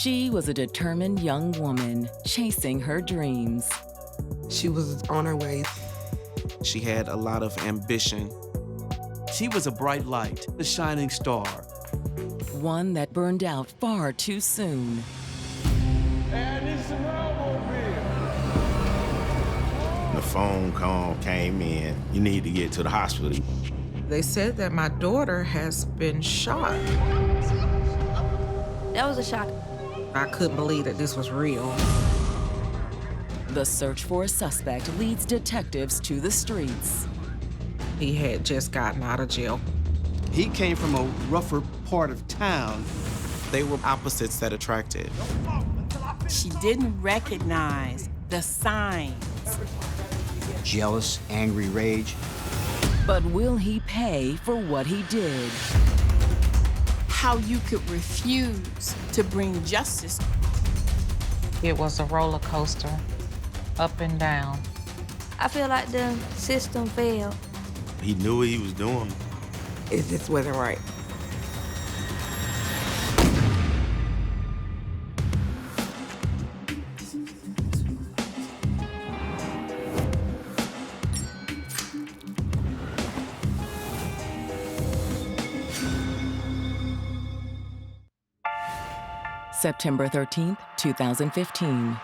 She was a determined young woman chasing her dreams. She was on her way. She had a lot of ambition. She was a bright light, a shining star. One that burned out far too soon. Hey, I need some help over here. The phone call came in. You need to get to the hospital. They said that my daughter has been shot. That was a shock. I couldn't believe that this was real. The search for a suspect leads detectives to the streets. He had just gotten out of jail. He came from a rougher part of town. They were opposites that attracted. She didn't recognize the signs. Jealous, angry rage. But will he pay for what he did? How you could refuse to bring justice. It was a roller coaster, up and down. I feel like the system failed. He knew what he was doing. It just wasn't right. September 13th, 2015.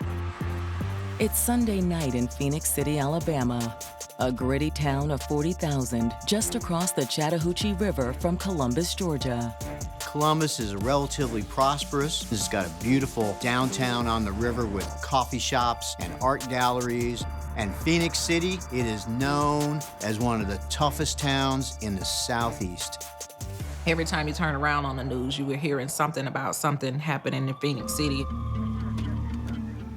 It's Sunday night in Phoenix City, Alabama, a gritty town of 40,000 just across the Chattahoochee River from Columbus, Georgia. Columbus is relatively prosperous. It's got a beautiful downtown on the river with coffee shops and art galleries. And Phoenix City, it is known as one of the toughest towns in the Southeast. Every time you turn around on the news, you were hearing something about something happening in Phoenix City.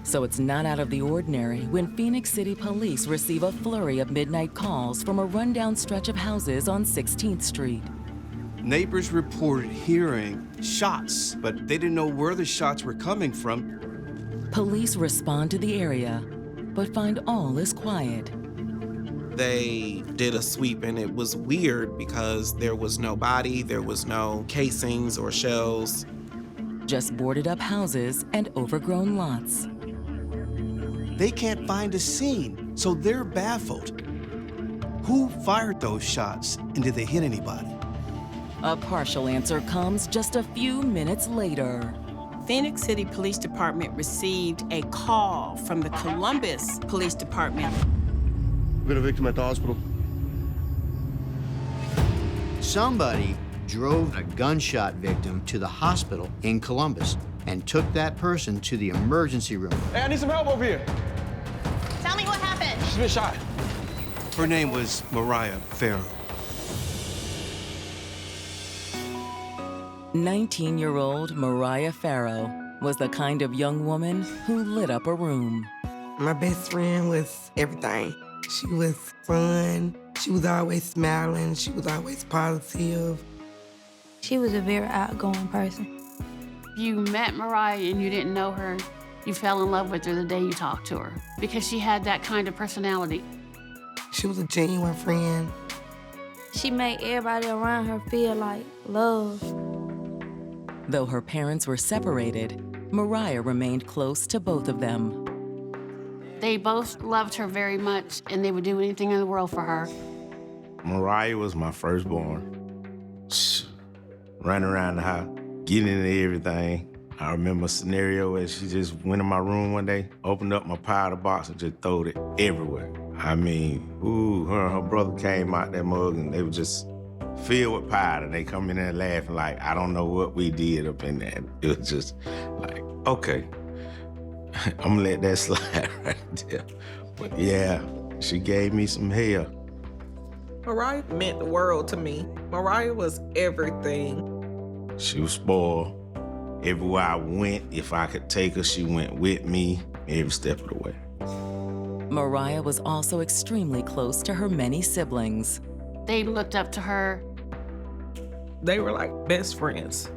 So it's not out of the ordinary when Phoenix City police receive a flurry of midnight calls from a rundown stretch of houses on 16th Street. Neighbors reported hearing shots, but they didn't know where the shots were coming from. Police respond to the area, but find all is quiet. They did a sweep and it was weird because there was no body, there was no casings or shells. Just boarded up houses and overgrown lots. They can't find a scene, so they're baffled. Who fired those shots, and did they hit anybody? A partial answer comes just a few minutes later. Phoenix City Police Department received a call from the Columbus Police Department. We've got a victim at the hospital. Somebody drove a gunshot victim to the hospital in Columbus and took that person to the emergency room. Hey, I need some help over here. Tell me what happened. She's been shot. Her name was Mariah Farrow. 19-year-old Mariah Farrow was the kind of young woman who lit up a room. My best friend was everything. She was fun. She was always smiling. She was always positive. She was a very outgoing person. You met Mariah and you didn't know her. You fell in love with her the day you talked to her because she had that kind of personality. She was a genuine friend. She made everybody around her feel like love. Though her parents were separated, Mariah remained close to both of them. They both loved her very much and they would do anything in the world for her. Mariah was my firstborn. Running around the house, getting into everything. I remember a scenario where she just went in my room one day, opened up my powder box and just throwed it everywhere. I mean, her and her brother came out that mug and they were just filled with powder. They come in there laughing like, I don't know what we did up in there. It was just like, okay, I'm gonna let that slide right there. But yeah, she gave me some hell. Mariah meant the world to me. Mariah was everything. She was spoiled. Everywhere I went, if I could take her, she went with me every step of the way. Mariah was also extremely close to her many siblings. They looked up to her. They were like best friends.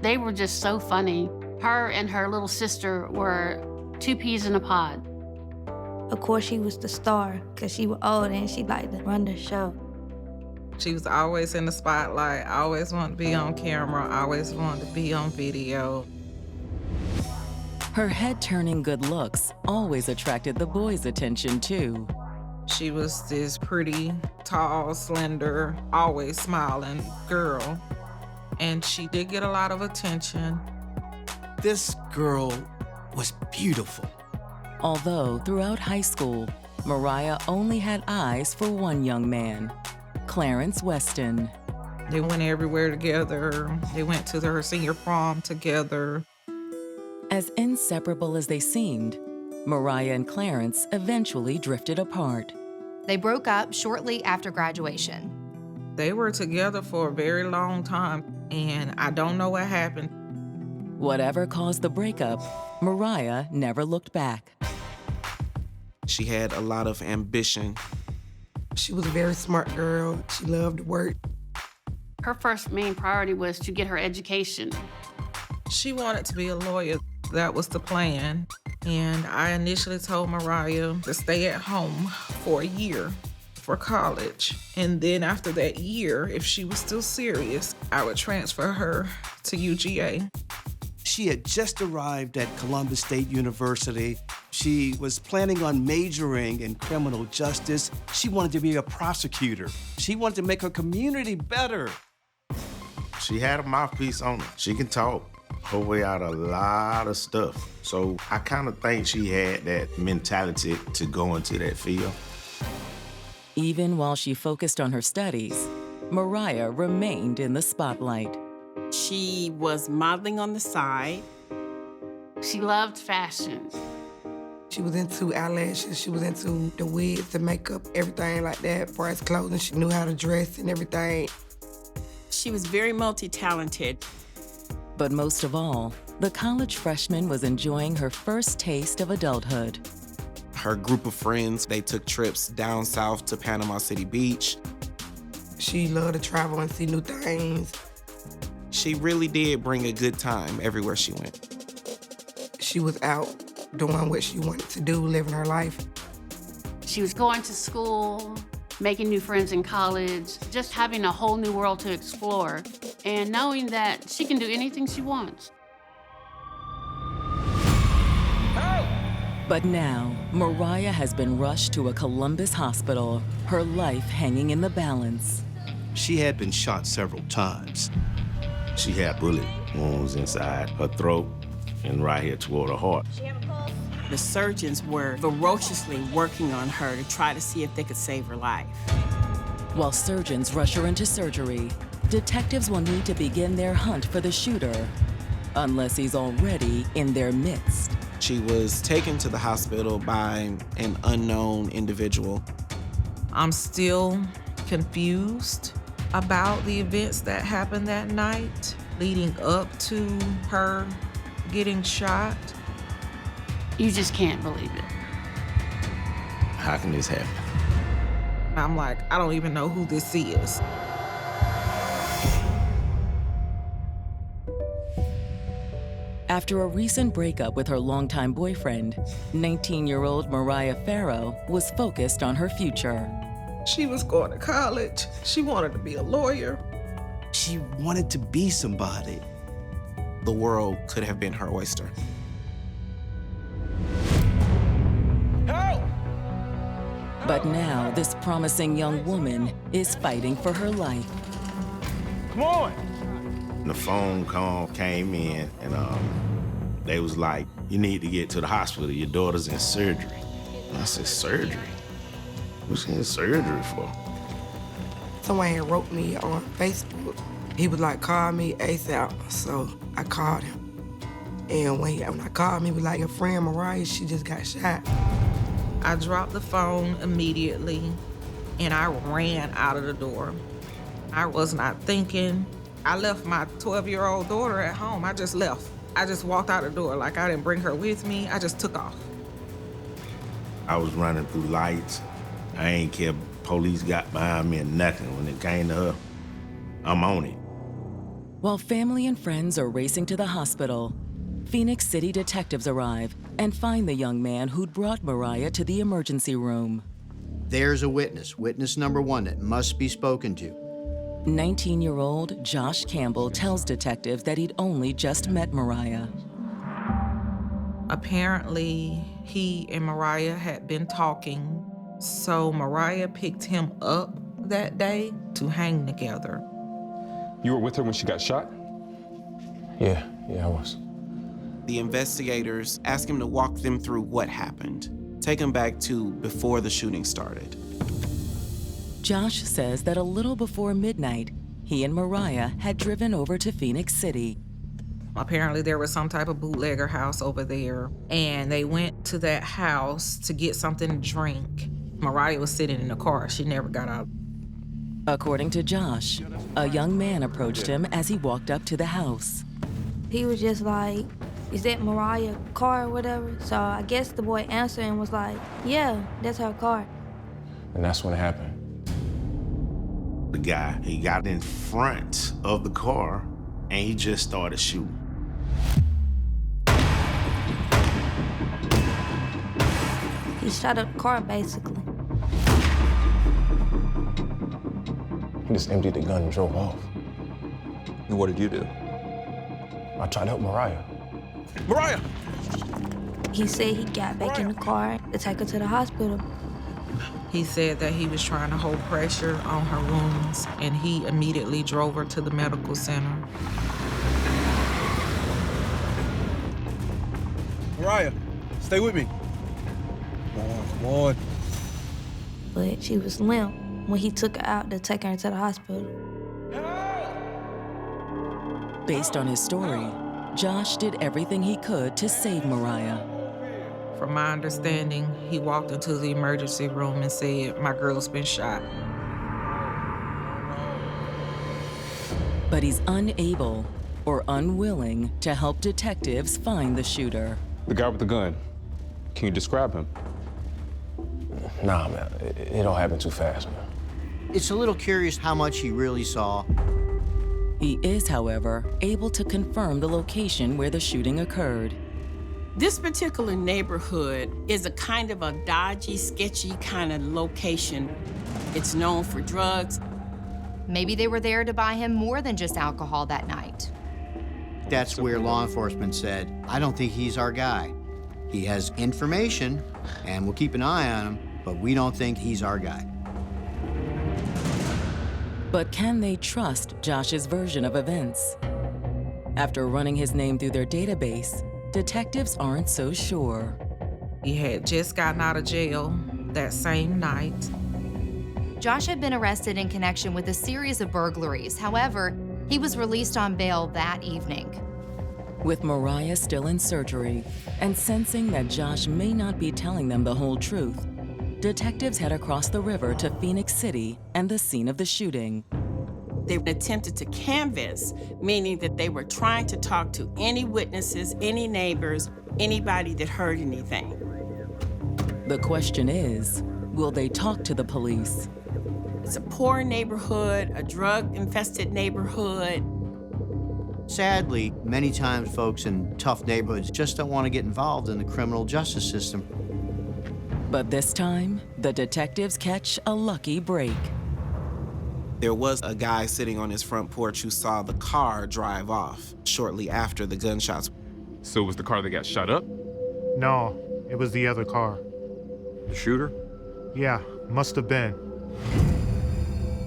They were just so funny. Her and her little sister were two peas in a pod. Of course, she was the star because she was old and she liked to run the show. She was always in the spotlight, always wanted to be on camera, always wanted to be on video. Her head-turning good looks always attracted the boys' attention, too. She was this pretty, tall, slender, always smiling girl, and she did get a lot of attention. This girl was beautiful. Although throughout high school, Mariah only had eyes for one young man, Clarence Weston. They went everywhere together. They went to their senior prom together. As inseparable as they seemed, Mariah and Clarence eventually drifted apart. They broke up shortly after graduation. They were together for a very long time, and I don't know what happened. Whatever caused the breakup, Mariah never looked back. She had a lot of ambition. She was a very smart girl. She loved to work. Her first main priority was to get her education. She wanted to be a lawyer. That was the plan. And I initially told Mariah to stay at home for a year for college. And then after that year, if she was still serious, I would transfer her to UGA. She had just arrived at Columbus State University. She was planning on majoring in criminal justice. She wanted to be a prosecutor. She wanted to make her community better. She had a mouthpiece on her. She can talk her way out a lot of stuff. So I kind of think she had that mentality to go into that field. Even while she focused on her studies, Mariah remained in the spotlight. She was modeling on the side. She loved fashion. She was into eyelashes. She was into the wigs, the makeup, everything like that. As far as clothing, she knew how to dress and everything. She was very multi-talented. But most of all, the college freshman was enjoying her first taste of adulthood. Her group of friends, they took trips down south to Panama City Beach. She loved to travel and see new things. She really did bring a good time everywhere she went. She was out doing what she wanted to do, living her life. She was going to school, making new friends in college, just having a whole new world to explore, and knowing that she can do anything she wants. But now, Mariah has been rushed to a Columbus hospital, her life hanging in the balance. She had been shot several times. She had bullet wounds inside her throat and right here toward her heart. The surgeons were ferociously working on her to try to see if they could save her life. While surgeons rush her into surgery, detectives will need to begin their hunt for the shooter, unless he's already in their midst. She was taken to the hospital by an unknown individual. I'm still confused about the events that happened that night, leading up to her getting shot. You just can't believe it. How can this happen? I'm like, I don't even know who this is. After a recent breakup with her longtime boyfriend, 19-year-old Mariah Farrow was focused on her future. She was going to college. She wanted to be a lawyer. She wanted to be somebody. The world could have been her oyster. Help! But now, this promising young woman is fighting for her life. Come on! The phone call came in and they was like, you need to get to the hospital. Your daughter's in surgery. And I said, surgery? What's she in surgery for? Someone had wrote me on Facebook. He was like, call me ASAP. So I called him. And when I called him, he was like, your friend Mariah, she just got shot. I dropped the phone immediately and I ran out of the door. I was not thinking. I left my 12-year-old daughter at home. I just left. I just walked out the door like I didn't bring her with me. I just took off. I was running through lights. I ain't care. Police got behind me or nothing. When it came to her, I'm on it. While family and friends are racing to the hospital, Phoenix City detectives arrive and find the young man who'd brought Mariah to the emergency room. There's a witness, witness number one, that must be spoken to. 19-year-old Josh Campbell tells detectives that he'd only just met Mariah. Apparently, he and Mariah had been talking, so Mariah picked him up that day to hang together. You were with her when she got shot? Yeah, I was. The investigators ask him to walk them through what happened. Take him back to before the shooting started. Josh says that a little before midnight, he and Mariah had driven over to Phoenix City. Apparently there was some type of bootlegger house over there, and they went to that house to get something to drink. Mariah was sitting in the car. She never got out. According to Josh, a young man approached him as he walked up to the house. He was just like, "Is that Mariah's car or whatever?" So I guess the boy answered and was like, "Yeah, that's her car." And that's when it happened. The guy, he got in front of the car and he just started shooting. He shot up the car, basically. He just emptied the gun and drove off. And what did you do? I tried to help Mariah. Mariah! He said he got back in the car to take her to the hospital. He said that he was trying to hold pressure on her wounds, and he immediately drove her to the medical center. Mariah, stay with me. Come on. But she was limp when he took her out to take her to the hospital. Based on his story, Josh did everything he could to save Mariah. From my understanding, he walked into the emergency room and said, "My girl's been shot." But he's unable or unwilling to help detectives find the shooter. The guy with the gun, can you describe him? Nah, man, it all happened too fast, man. It's a little curious how much he really saw. He is, however, able to confirm the location where the shooting occurred. This particular neighborhood is a kind of a dodgy, sketchy kind of location. It's known for drugs. Maybe they were there to buy him more than just alcohol that night. That's where law enforcement said, "I don't think he's our guy. He has information, and we'll keep an eye on him, but we don't think he's our guy." But can they trust Josh's version of events? After running his name through their database, detectives aren't so sure. He had just gotten out of jail that same night. Josh had been arrested in connection with a series of burglaries. However, he was released on bail that evening. With Mariah still in surgery and sensing that Josh may not be telling them the whole truth, detectives head across the river to Phoenix City and the scene of the shooting. They attempted to canvass, meaning that they were trying to talk to any witnesses, any neighbors, anybody that heard anything. The question is, will they talk to the police? It's a poor neighborhood, a drug-infested neighborhood. Sadly, many times folks in tough neighborhoods just don't want to get involved in the criminal justice system. But this time, the detectives catch a lucky break. There was a guy sitting on his front porch who saw the car drive off shortly after the gunshots. So it was the car that got shot up? No, it was the other car. The shooter? Yeah, must have been.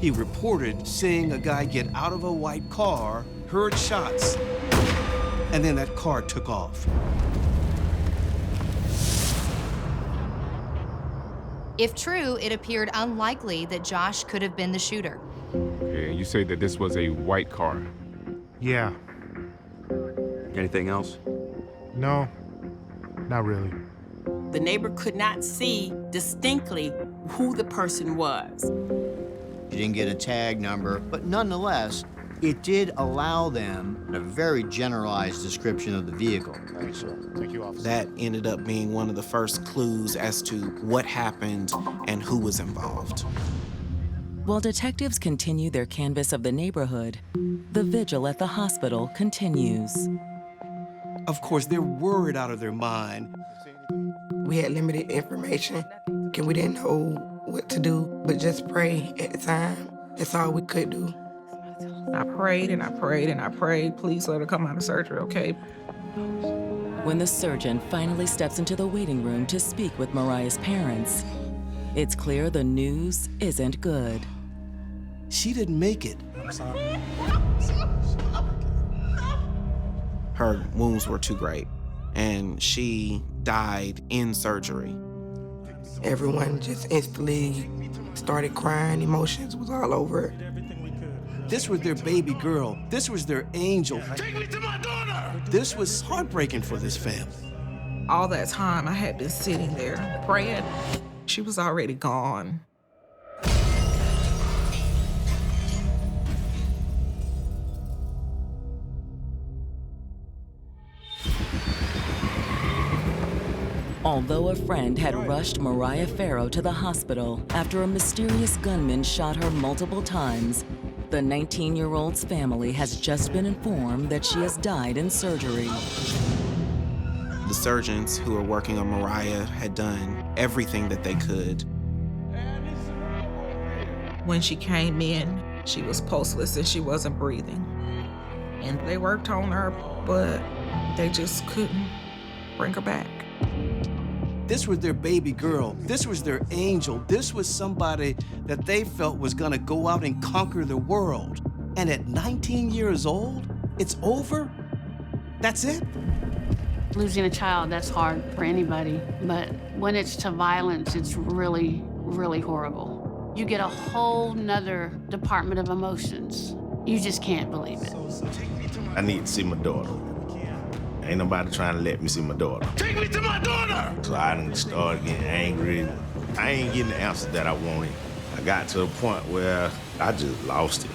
He reported seeing a guy get out of a white car, heard shots, and then that car took off. If true, it appeared unlikely that Josh could have been the shooter. Okay, you say that this was a white car. Yeah. Anything else? No, not really. The neighbor could not see distinctly who the person was. You didn't get a tag number, but nonetheless, it did allow them a very generalized description of the vehicle. Thank you, officer. That ended up being one of the first clues as to what happened and who was involved. While detectives continue their canvass of the neighborhood, the vigil at the hospital continues. Of course, they're worried out of their mind. We had limited information, and we didn't know what to do, but just pray at the time. That's all we could do. I prayed and I prayed and I prayed. Please let her come out of surgery, okay? When the surgeon finally steps into the waiting room to speak with Mariah's parents, it's clear the news isn't good. She didn't make it. I'm sorry. Her wounds were too great, and she died in surgery. Everyone just instantly started crying. Emotions was all over it. This was their baby girl. This was their angel. Take me to my daughter! This was heartbreaking for this family. All that time I had been sitting there praying. She was already gone. Although a friend had rushed Mariah Farrow to the hospital after a mysterious gunman shot her multiple times, the 19-year-old's family has just been informed that she has died in surgery. The surgeons who were working on Mariah had done everything that they could. When she came in, she was pulseless and she wasn't breathing. And they worked on her, but they just couldn't bring her back. This was their baby girl. This was their angel. This was somebody that they felt was gonna go out and conquer the world. And at 19 years old, it's over? That's it? Losing a child, that's hard for anybody. But when it's to violence, it's really, really horrible. You get a whole nother department of emotions. You just can't believe it. I need to see my daughter. Ain't nobody trying to let me see my daughter. Take me to my daughter! So I done started getting angry. I ain't getting the answers that I wanted. I got to a point where I just lost it.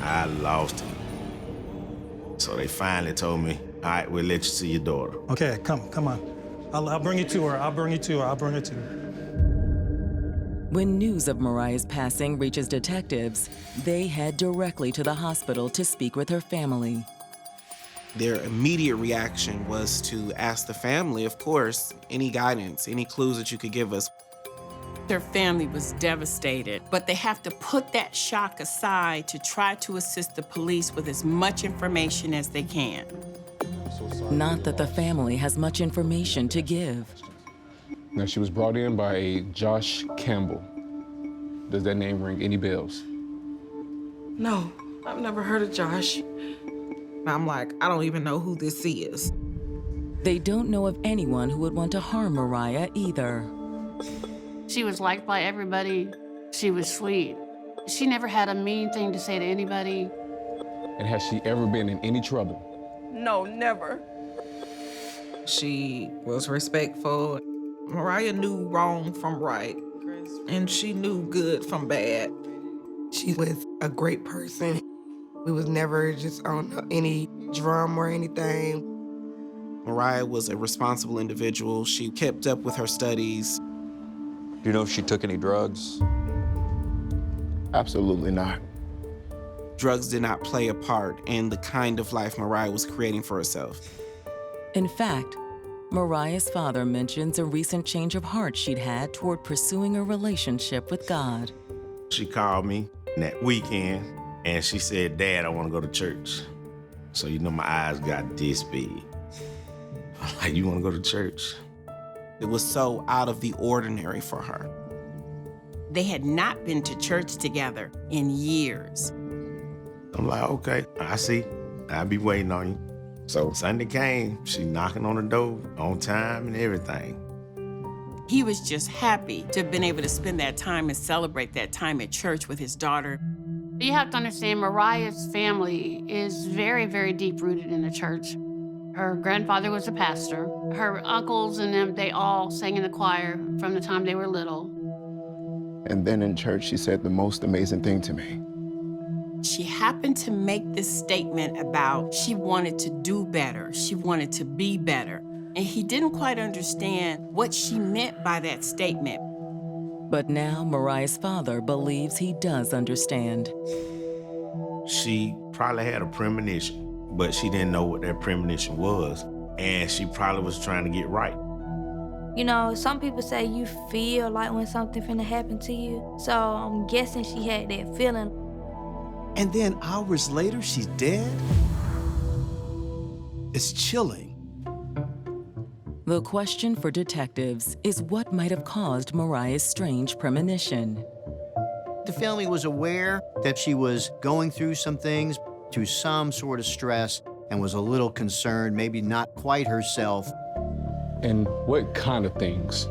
I lost it. So they finally told me, all right, we'll let you see your daughter. Okay, come on. I'll bring you to her. I'll bring her to her. When news of Mariah's passing reaches detectives, they head directly to the hospital to speak with her family. Their immediate reaction was to ask the family, of course, any guidance, any clues that you could give us. Their family was devastated, but they have to put that shock aside to try to assist the police with as much information as they can. Not that the family has much information to give. Now, she was brought in by a Josh Campbell. Does that name ring any bells? No, I've never heard of Josh. I'm like, I don't even know who this is. They don't know of anyone who would want to harm Mariah either. She was liked by everybody. She was sweet. She never had a mean thing to say to anybody. And has she ever been in any trouble? No, never. She was respectful. Mariah knew wrong from right, and she knew good from bad. She was a great person. We was never just on any drum or anything. Mariah was a responsible individual. She kept up with her studies. Do you know if she took any drugs? Absolutely not. Drugs did not play a part in the kind of life Mariah was creating for herself. In fact, Mariah's father mentions a recent change of heart she'd had toward pursuing a relationship with God. She called me that weekend, and she said, Dad, I want to go to church. So, you know, my eyes got this big. I'm like, you want to go to church? It was so out of the ordinary for her. They had not been to church together in years. I'm like, okay, I see. I'll be waiting on you. So Sunday came, she knocking on the door on time and everything. He was just happy to have been able to spend that time and celebrate that time at church with his daughter. You have to understand, Mariah's family is very, very deep-rooted in the church. Her grandfather was a pastor. Her uncles and them, they all sang in the choir from the time they were little. And then in church, she said the most amazing thing to me. She happened to make this statement about she wanted to do better. She wanted to be better. And he didn't quite understand what she meant by that statement. But now Mariah's father believes he does understand. She probably had a premonition, but she didn't know what that premonition was. And she probably was trying to get right. You know, some people say you feel like when something finna happen to you. So I'm guessing she had that feeling. And then hours later, she's dead? It's chilling. The question for detectives is what might have caused Mariah's strange premonition. The family was aware that she was going through some things, through some sort of stress, and was a little concerned, maybe not quite herself. And what kind of things?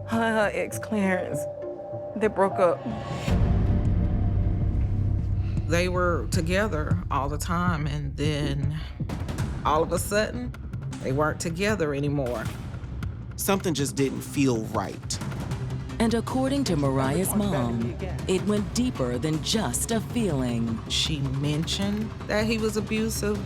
Her and her ex, Clarence, they broke up. They were together all the time, and then all of a sudden, they weren't together anymore. Something just didn't feel right. And according to Mariah's mom, it went deeper than just a feeling. She mentioned that he was abusive.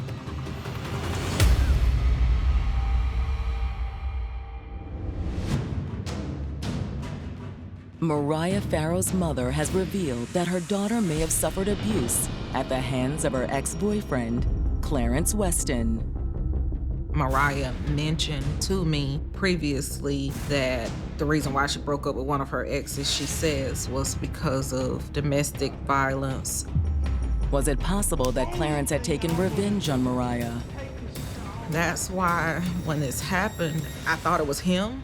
Mariah Farrow's mother has revealed that her daughter may have suffered abuse at the hands of her ex-boyfriend, Clarence Weston. Mariah mentioned to me previously that the reason why she broke up with one of her exes, she says, was because of domestic violence. Was it possible that Clarence had taken revenge on Mariah? That's why when this happened, I thought it was him.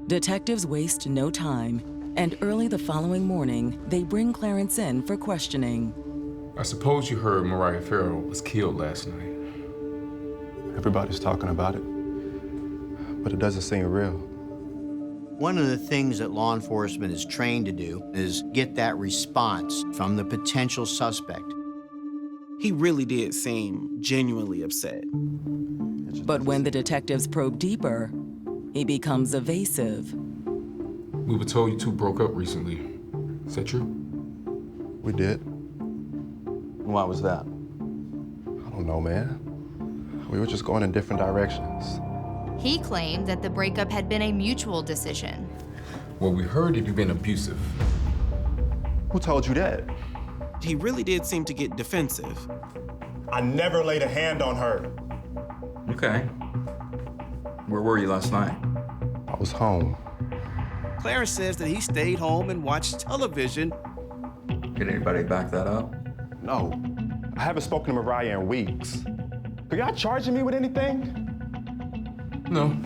Detectives waste no time, and early the following morning, they bring Clarence in for questioning. I suppose you heard Mariah Farrow was killed last night. Everybody's talking about it, but it doesn't seem real. One of the things that law enforcement is trained to do is get that response from the potential suspect. He really did seem genuinely upset. But when the detectives probe deeper, he becomes evasive. We were told you two broke up recently. Is that true? We did. Why was that? I don't know, man. We were just going in different directions. He claimed that the breakup had been a mutual decision. Well, we heard that you've been abusive. Who told you that? He really did seem to get defensive. I never laid a hand on her. Okay. Where were you last night? I was home. Clarence says that he stayed home and watched television. Did anybody back that up? No. I haven't spoken to Mariah in weeks. Are y'all charging me with anything? No.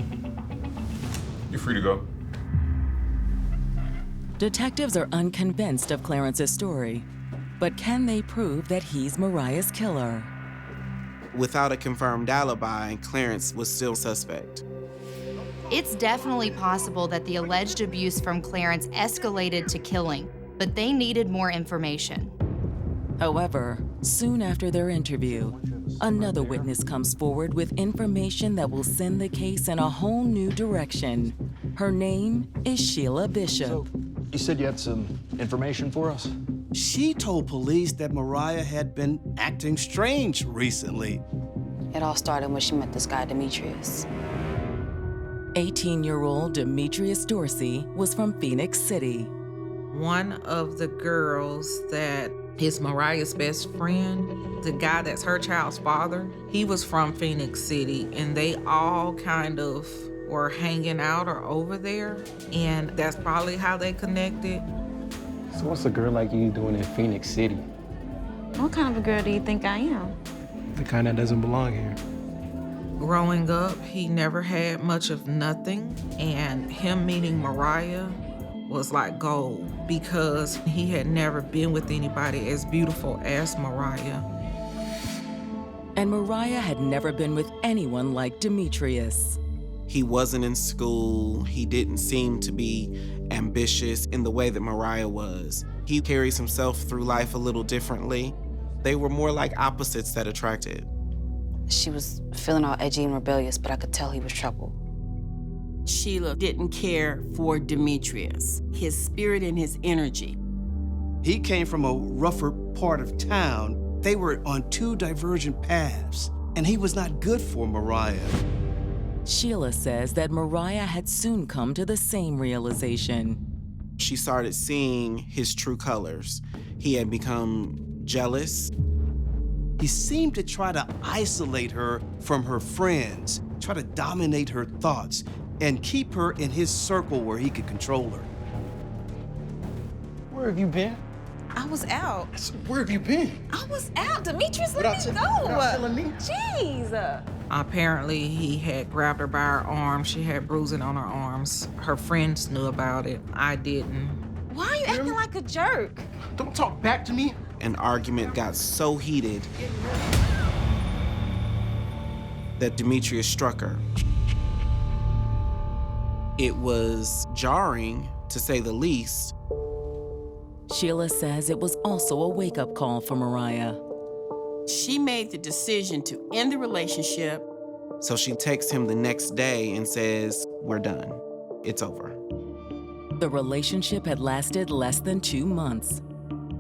You're free to go. Detectives are unconvinced of Clarence's story, but can they prove that he's Mariah's killer? Without a confirmed alibi, Clarence was still suspect. It's definitely possible that the alleged abuse from Clarence escalated to killing, but they needed more information. However, soon after their interview, another witness comes forward with information that will send the case in a whole new direction. Her name is Sheila Bishop. So, you said you had some information for us? She told police that Mariah had been acting strange recently. It all started when she met this guy, Demetrius. 18-year-old Demetrius Dorsey was from Phoenix City. One of the girls that is Mariah's best friend, the guy that's her child's father, he was from Phoenix City, and they all kind of were hanging out or over there, and that's probably how they connected. So what's a girl like you doing in Phoenix City? What kind of a girl do you think I am? The kind that doesn't belong here. Growing up, he never had much of nothing, and him meeting Mariah was like gold because he had never been with anybody as beautiful as Mariah. And Mariah had never been with anyone like Demetrius. He wasn't in school. He didn't seem to be ambitious in the way that Mariah was. He carries himself through life a little differently. They were more like opposites that attracted. She was feeling all edgy and rebellious, but I could tell he was trouble. Sheila didn't care for Demetrius, his spirit and his energy. He came from a rougher part of town. They were on two divergent paths, and he was not good for Mariah. Sheila says that Mariah had soon come to the same realization. She started seeing his true colors. He had become jealous. He seemed to try to isolate her from her friends, try to dominate her thoughts, and keep her in his circle where he could control her. Where have you been? I was out. Where have you been? I was out. Demetrius, Without let me go. without telling me? Jeez. Apparently, he had grabbed her by her arm. She had bruising on her arms. Her friends knew about it. I didn't. Why are you acting like a jerk? Don't talk back to me. An argument got so heated that Demetrius struck her. It was jarring, to say the least. Sheila says it was also a wake-up call for Mariah. She made the decision to end the relationship. So she texts him the next day and says, "We're done. It's over." The relationship had lasted less than 2 months,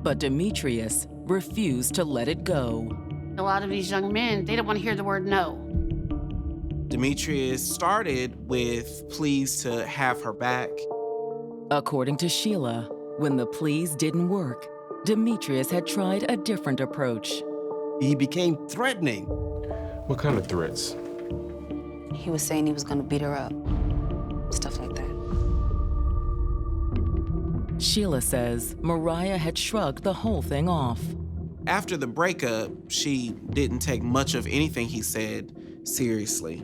but Demetrius refused to let it go. A lot of these young men, they don't want to hear the word no. Demetrius started with pleas to have her back. According to Sheila, when the pleas didn't work, Demetrius had tried a different approach. He became threatening. What kind of threats? He was saying he was gonna beat her up. Stuff like that. Sheila says Mariah had shrugged the whole thing off. After the breakup, she didn't take much of anything he said seriously.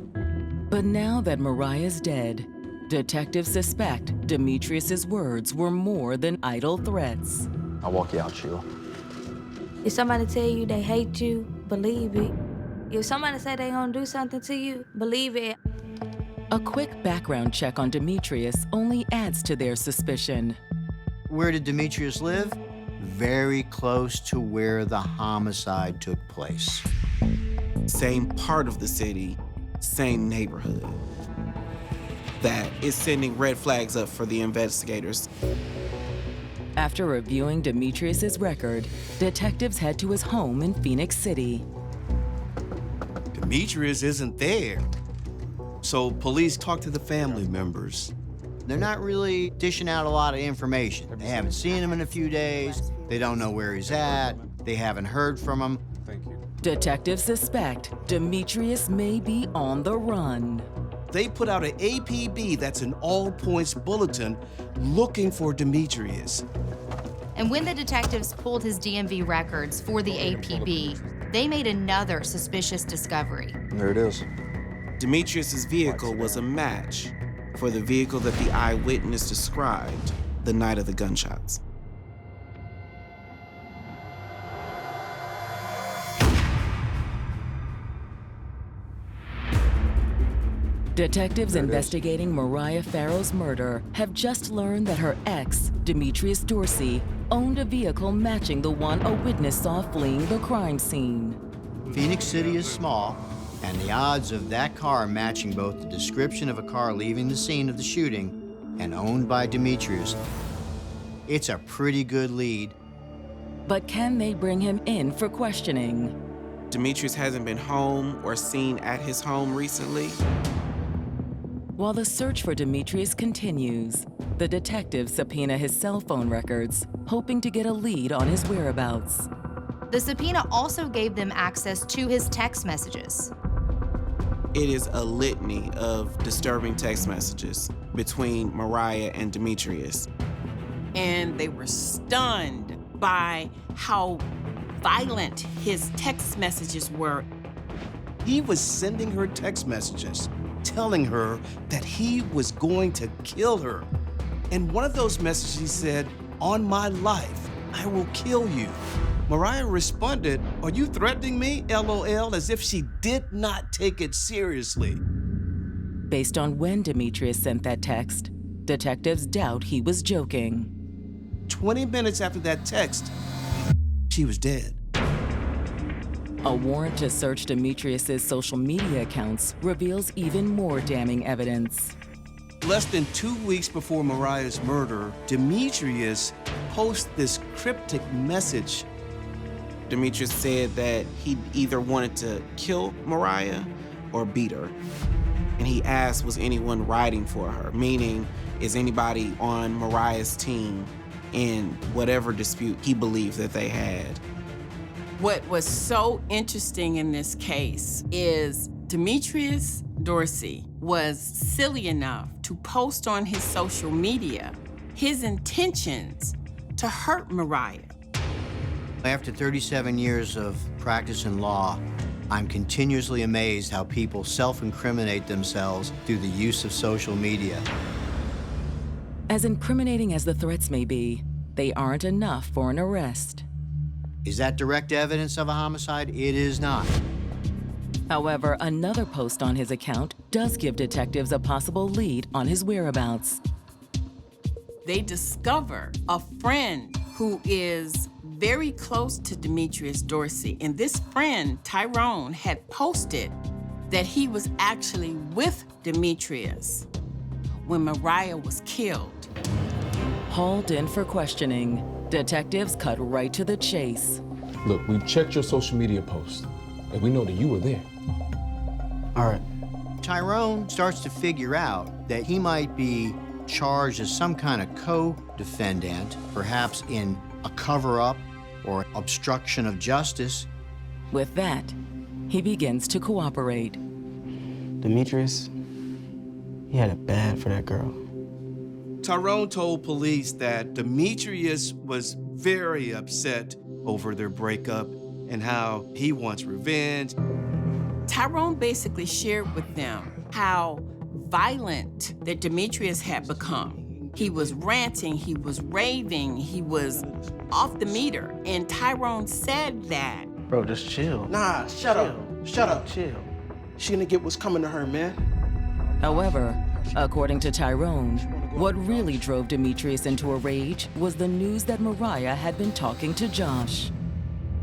But now that Mariah's dead, detectives suspect Demetrius's words were more than idle threats. I'll walk you out, Sheila. If somebody tell you they hate you, believe it. If somebody say they gonna do something to you, believe it. A quick background check on Demetrius only adds to their suspicion. Where did Demetrius live? Very close to where the homicide took place. Same part of the city, same neighborhood. That is sending red flags up for the investigators. After reviewing Demetrius's record, detectives head to his home in Phoenix City. Demetrius isn't there. So police talk to the family members. They're not really dishing out a lot of information. They haven't seen him in a few days. They don't know where he's at. They haven't heard from him. Detectives suspect Demetrius may be on the run. They put out an APB, that's an all-points bulletin, looking for Demetrius. And when the detectives pulled his DMV records for the APB, they made another suspicious discovery. There it is. Demetrius's vehicle was a match for the vehicle that the eyewitness described the night of the gunshots. Detectives investigating Mariah Farrow's murder have just learned that her ex, Demetrius Dorsey, owned a vehicle matching the one a witness saw fleeing the crime scene. Phoenix City is small, and the odds of that car matching both the description of a car leaving the scene of the shooting and owned by Demetrius, it's a pretty good lead. But can they bring him in for questioning? Demetrius hasn't been home or seen at his home recently. While the search for Demetrius continues, the detectives subpoena his cell phone records, hoping to get a lead on his whereabouts. The subpoena also gave them access to his text messages. It is a litany of disturbing text messages between Mariah and Demetrius. And they were stunned by how violent his text messages were. He was sending her text messages, telling her that he was going to kill her. And one of those messages he said, "On my life, I will kill you." Mariah responded, "Are you threatening me?" LOL, as if she did not take it seriously. Based on when Demetrius sent that text, detectives doubt he was joking. 20 minutes after that text, she was dead. A warrant to search Demetrius's social media accounts reveals even more damning evidence. Less than 2 weeks before Mariah's murder, Demetrius posts this cryptic message. Demetrius said that he either wanted to kill Mariah or beat her. And he asked, was anyone riding for her? Meaning, is anybody on Mariah's team in whatever dispute he believed that they had? What was so interesting in this case is Demetrius Dorsey was silly enough to post on his social media his intentions to hurt Mariah. After 37 years of practicing law, I'm continuously amazed how people self-incriminate themselves through the use of social media. As incriminating as the threats may be, they aren't enough for an arrest. Is that direct evidence of a homicide? It is not. However, another post on his account does give detectives a possible lead on his whereabouts. They discover a friend who is very close to Demetrius Dorsey, and this friend, Tyrone, had posted that he was actually with Demetrius when Mariah was killed. Hauled in for questioning, detectives cut right to the chase. Look, we checked your social media posts, and we know that you were there. All right. Tyrone starts to figure out that he might be charged as some kind of co-defendant, perhaps in a cover-up or obstruction of justice. With that, he begins to cooperate. Demetrius, he had it bad for that girl. Tyrone told police that Demetrius was very upset over their breakup and how he wants revenge. Tyrone basically shared with them how violent that Demetrius had become. He was ranting, he was raving, he was off the meter. And Tyrone said that. Bro, just chill. Nah, shut up. Shut up. Chill. She gonna get what's coming to her, man. However, according to Tyrone, what really drove Demetrius into a rage was the news that Mariah had been talking to Josh.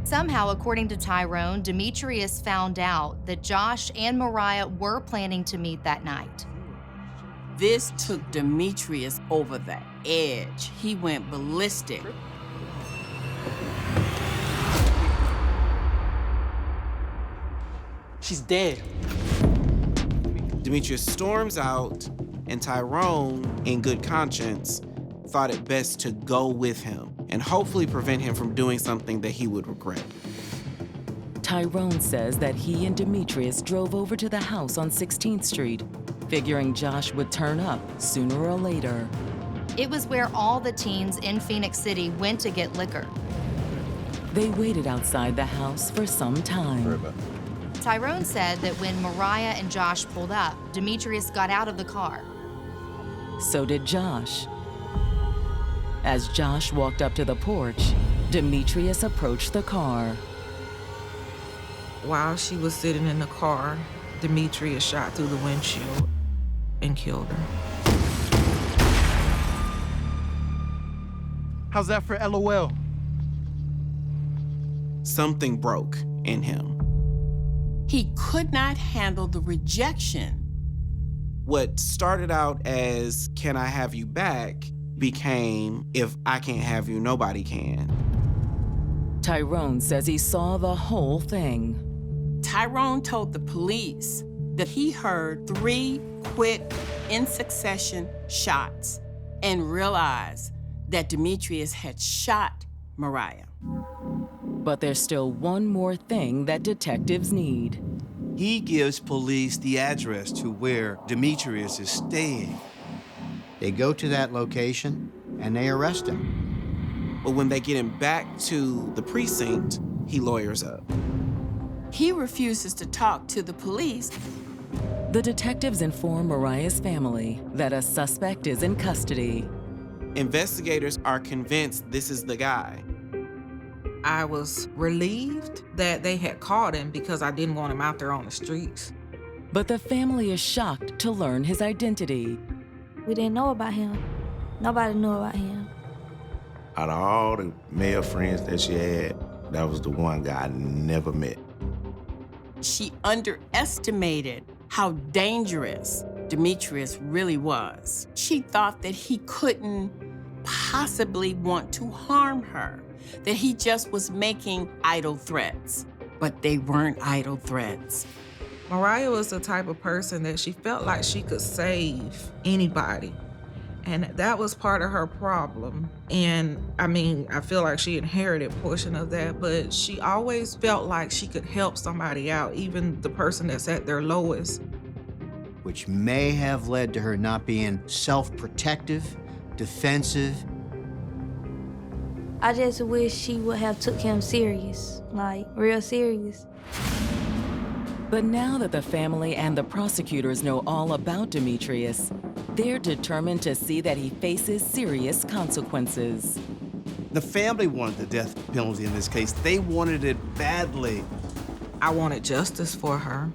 Somehow, according to Tyrone, Demetrius found out that Josh and Mariah were planning to meet that night. This took Demetrius over the edge. He went ballistic. She's dead. Demetrius storms out, and Tyrone, in good conscience, thought it best to go with him and hopefully prevent him from doing something that he would regret. Tyrone says that he and Demetrius drove over to the house on 16th Street, figuring Josh would turn up sooner or later. It was where all the teens in Phoenix City went to get liquor. They waited outside the house for some time. Tyrone said that when Mariah and Josh pulled up, Demetrius got out of the car. So did Josh. As Josh walked up to the porch, Demetrius approached the car. While she was sitting in the car, Demetrius shot through the windshield and killed her. How's that for LOL? Something broke in him. He could not handle the rejection. What started out as, "Can I have you back?" became, "If I can't have you, nobody can." Tyrone says he saw the whole thing. Tyrone told the police that he heard 3 quick, in succession shots and realized that Demetrius had shot Mariah. But there's still one more thing that detectives need. He gives police the address to where Demetrius is staying. They go to that location and they arrest him. But when they get him back to the precinct, he lawyers up. He refuses to talk to the police. The detectives inform Mariah's family that a suspect is in custody. Investigators are convinced this is the guy. I was relieved that they had caught him because I didn't want him out there on the streets. But the family is shocked to learn his identity. We didn't know about him. Nobody knew about him. Out of all the male friends that she had, that was the one guy I never met. She underestimated how dangerous Demetrius really was. She thought that he couldn't possibly want to harm her, that he just was making idle threats. But they weren't idle threats. Mariah was the type of person that she felt like she could save anybody. And that was part of her problem. And I mean, I feel like she inherited a portion of that, but she always felt like she could help somebody out, even the person that's at their lowest. Which may have led to her not being self-protective, defensive. I just wish she would have took him serious, like real serious. But now that the family and the prosecutors know all about Demetrius, they're determined to see that he faces serious consequences. The family wanted the death penalty in this case. They wanted it badly. I wanted justice for her.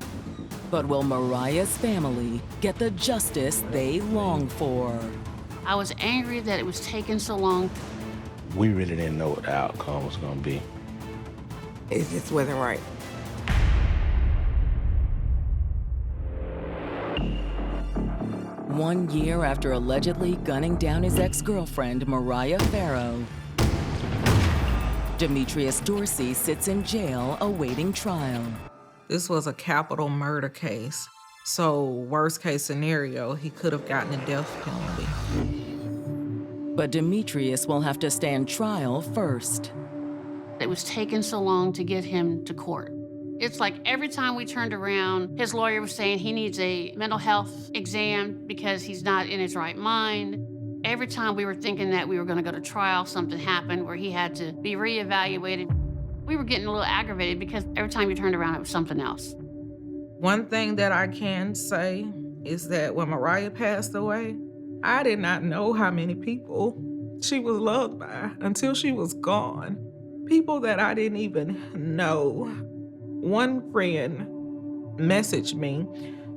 But will Mariah's family get the justice they long for? I was angry that it was taking so long. We really didn't know what the outcome was gonna be. It just wasn't right. One year after allegedly gunning down his ex-girlfriend, Mariah Farrow, Demetrius Dorsey sits in jail awaiting trial. This was a capital murder case. So worst case scenario, he could have gotten a death penalty. But Demetrius will have to stand trial first. It was taking so long to get him to court. It's like every time we turned around, his lawyer was saying he needs a mental health exam because he's not in his right mind. Every time we were thinking that we were going to go to trial, something happened where he had to be reevaluated. We were getting a little aggravated because every time you turned around, it was something else. One thing that I can say is that when Mariah passed away, I did not know how many people she was loved by until she was gone. People that I didn't even know. One friend messaged me.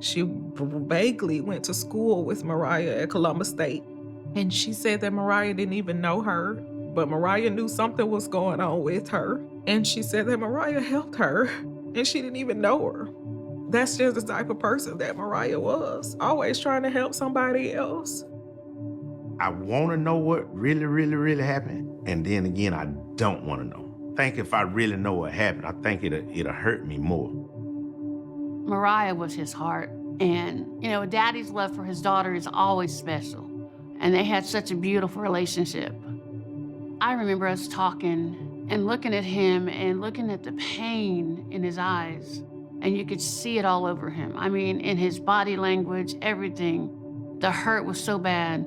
She vaguely went to school with Mariah at Columbus State. And she said that Mariah didn't even know her, but Mariah knew something was going on with her. And she said that Mariah helped her, and she didn't even know her. That's just the type of person that Mariah was, always trying to help somebody else. I want to know what really happened, and then again, I don't want to know. I think if I really know what happened, I think it'll hurt me more. Mariah was his heart, and a daddy's love for his daughter is always special. And they had such a beautiful relationship. I remember us talking and looking at him and looking at the pain in his eyes. And you could see it all over him. I mean, in his body language, everything. The hurt was so bad.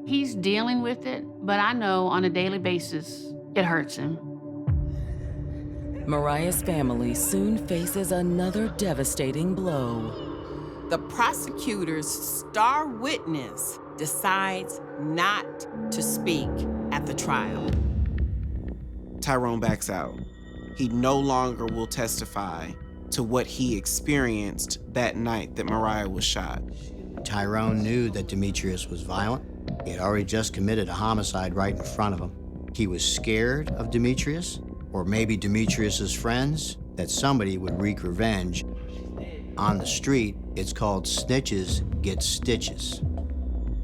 He's dealing with it, but I know on a daily basis, it hurts him. Mariah's family soon faces another devastating blow. The prosecutor's star witness decides not to speak at the trial. Tyrone backs out. He no longer will testify to what he experienced that night that Mariah was shot. Tyrone knew that Demetrius was violent. He had already just committed a homicide right in front of him. He was scared of Demetrius, or maybe Demetrius's friends, that somebody would wreak revenge. On the street, it's called snitches get stitches.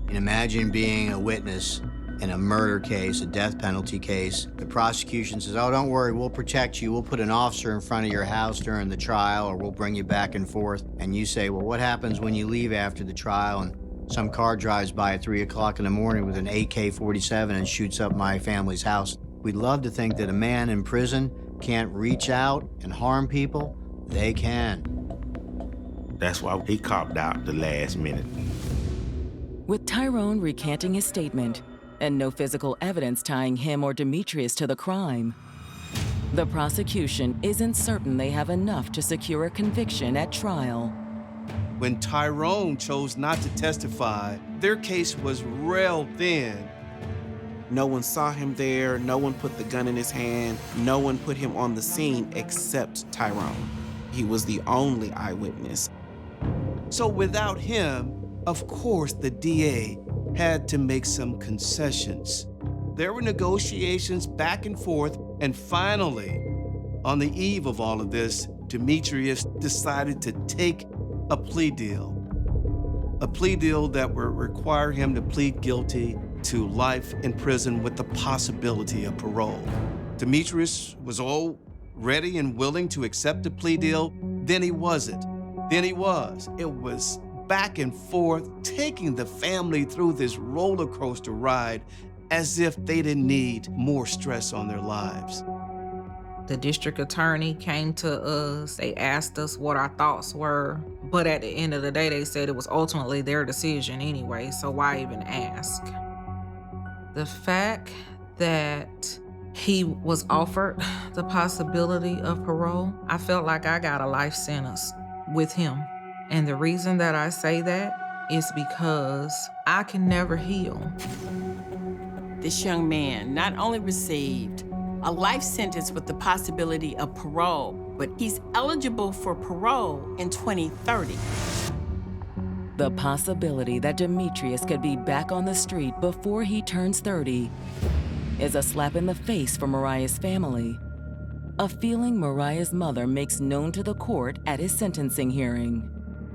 And imagine being a witness in a murder case, a death penalty case. The prosecution says, oh, don't worry, we'll protect you. We'll put an officer in front of your house during the trial, or we'll bring you back and forth. And you say, well, what happens when you leave after the trial and some car drives by at 3 o'clock in the morning with an AK-47 and shoots up my family's house? We'd love to think that a man in prison can't reach out and harm people. They can. That's why he copped out the last minute. With Tyrone recanting his statement and no physical evidence tying him or Demetrius to the crime, the prosecution isn't certain they have enough to secure a conviction at trial. When Tyrone chose not to testify, their case was rail thin. No one saw him there, no one put the gun in his hand, no one put him on the scene except Tyrone. He was the only eyewitness. So without him, of course, the DA had to make some concessions. There were negotiations back and forth, and finally, on the eve of all of this, Demetrius decided to take a plea deal. A plea deal that would require him to plead guilty to life in prison with the possibility of parole. Demetrius was all ready and willing to accept the plea deal. Then he wasn't. Then he was. It was back and forth, taking the family through this roller coaster ride as if they didn't need more stress on their lives. The district attorney came to us. They asked us what our thoughts were. But at the end of the day, they said it was ultimately their decision anyway, so why even ask? The fact that he was offered the possibility of parole, I felt like I got a life sentence. with him. And the reason that I say that is because I can never heal. This young man not only received a life sentence with the possibility of parole, but he's eligible for parole in 2030. The possibility that Demetrius could be back on the street before he turns 30 is a slap in the face for Mariah's family, a feeling Mariah's mother makes known to the court at his sentencing hearing.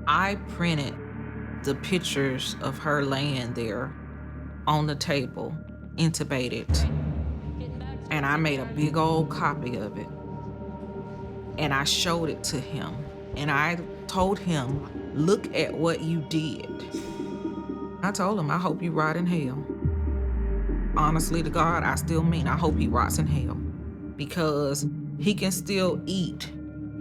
I printed the pictures of her laying there on the table, intubated, and I made a big old copy of it. And I showed it to him, and I told him, look at what you did. I told him, I hope you rot in hell. Honestly to God, I still mean I hope he rots in hell, because he can still eat,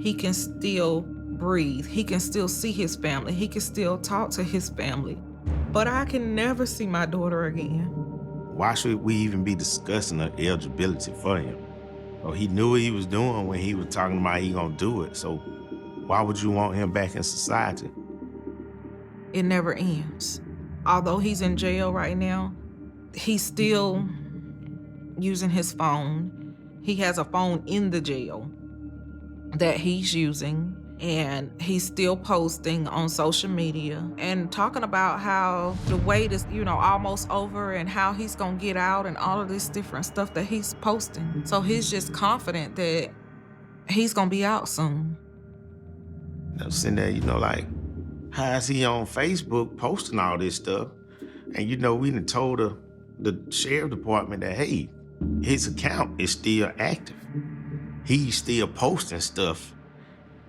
he can still breathe, he can still see his family, he can still talk to his family, but I can never see my daughter again. Why should we even be discussing the eligibility for him? Well, he knew what he was doing when he was talking about he gonna do it, so why would you want him back in society? It never ends. Although he's in jail right now, he's still using his phone. He has a phone in the jail that he's using, and he's still posting on social media and talking about how the wait is, almost over and how he's gonna get out and all of this different stuff that he's posting. So he's just confident that he's gonna be out soon. I'm sitting there, like, how is he on Facebook posting all this stuff? And we done told the sheriff department that, hey, his account is still active. He's still posting stuff.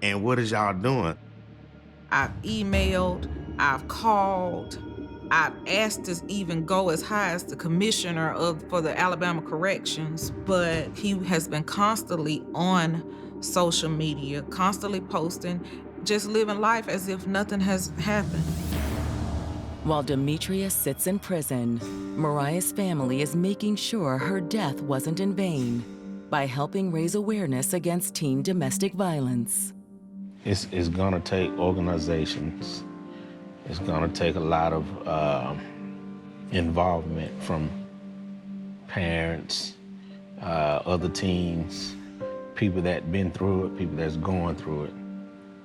And what is y'all doing? I've emailed, I've called, I've asked to even go as high as the commissioner for the Alabama Corrections, but he has been constantly on social media, constantly posting, just living life as if nothing has happened. While Demetrius sits in prison, Mariah's family is making sure her death wasn't in vain by helping raise awareness against teen domestic violence. It's gonna take organizations. It's gonna take a lot of involvement from parents, other teens, people that been through it, people that's going through it.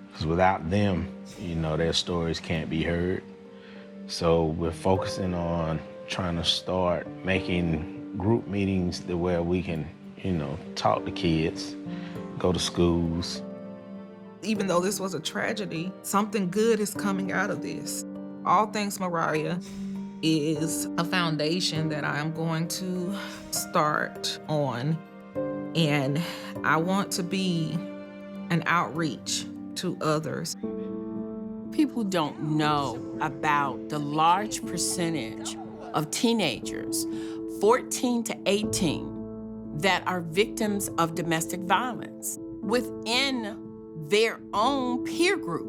Because without them, their stories can't be heard. So we're focusing on trying to start making group meetings where we can, talk to kids, go to schools. Even though this was a tragedy, something good is coming out of this. All Things Mariah is a foundation that I am going to start on, and I want to be an outreach to others. People don't know about the large percentage of teenagers, 14 to 18, that are victims of domestic violence within their own peer group.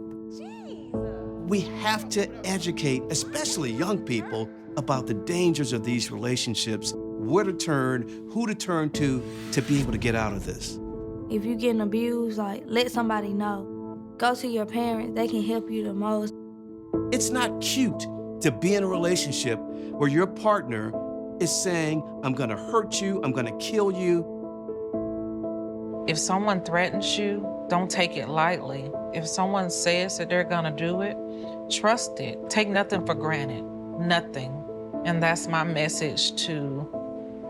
We have to educate, especially young people, about the dangers of these relationships, where to turn, who to turn to be able to get out of this. If you're getting abused, let somebody know. Go to your parents, they can help you the most. It's not cute to be in a relationship where your partner is saying, I'm gonna hurt you, I'm gonna kill you. If someone threatens you, don't take it lightly. If someone says that they're gonna do it, trust it. Take nothing for granted, nothing. And that's my message to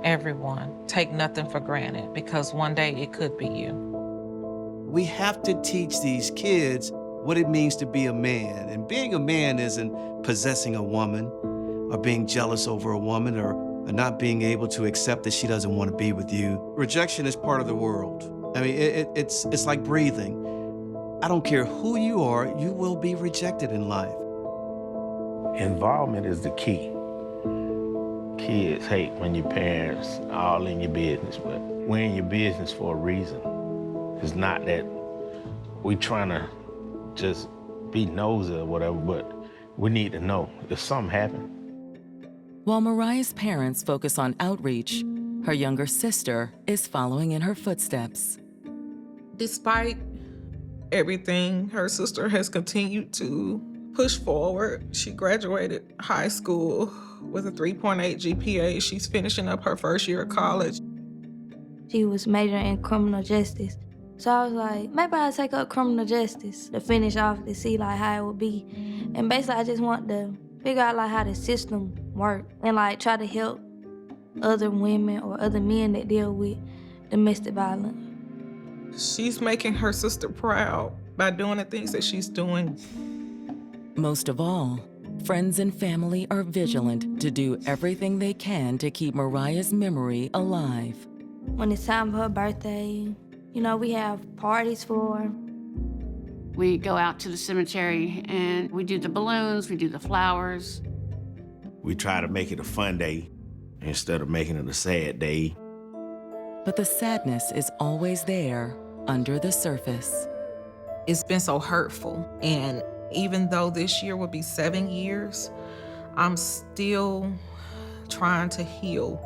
everyone. Take nothing for granted, because one day it could be you. We have to teach these kids what it means to be a man. And being a man isn't possessing a woman or being jealous over a woman or not being able to accept that she doesn't want to be with you. Rejection is part of the world. I mean, it's like breathing. I don't care who you are, you will be rejected in life. Involvement is the key. Kids hate when your parents are all in your business, but we're in your business for a reason. It's not that we trying to just be nosy or whatever, but we need to know if something happened. While Mariah's parents focus on outreach, her younger sister is following in her footsteps. Despite everything. Her sister has continued to push forward. She graduated high school with a 3.8 GPA. She's finishing up her first year of college. She was majoring in criminal justice. So I was like, maybe I'll take up criminal justice to finish off to see like how it would be. And basically I just want to figure out like how the system works and like try to help other women or other men that deal with domestic violence. She's making her sister proud by doing the things that she's doing. Most of all, friends and family are vigilant to do everything they can to keep Mariah's memory alive. When it's time for her birthday, you know, we have parties for her. We go out to the cemetery and we do the balloons, we do the flowers. We try to make it a fun day instead of making it a sad day. But the sadness is always there under the surface. It's been so hurtful. And even though this year will be 7 years, I'm still trying to heal.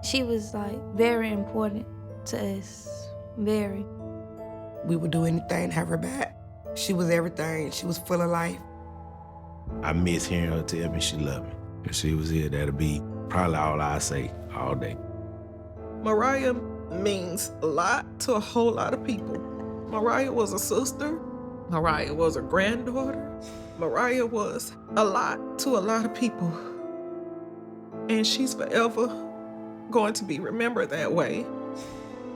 She was like very important to us, very. We would do anything to have her back. She was everything. She was full of life. I miss hearing her tell me she loved me. If she was here, that'd be probably all I say all day. Mariah means a lot to a whole lot of people. Mariah was a sister. Mariah was a granddaughter. Mariah was a lot to a lot of people. And she's forever going to be remembered that way.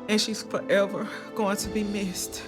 And she's forever going to be missed.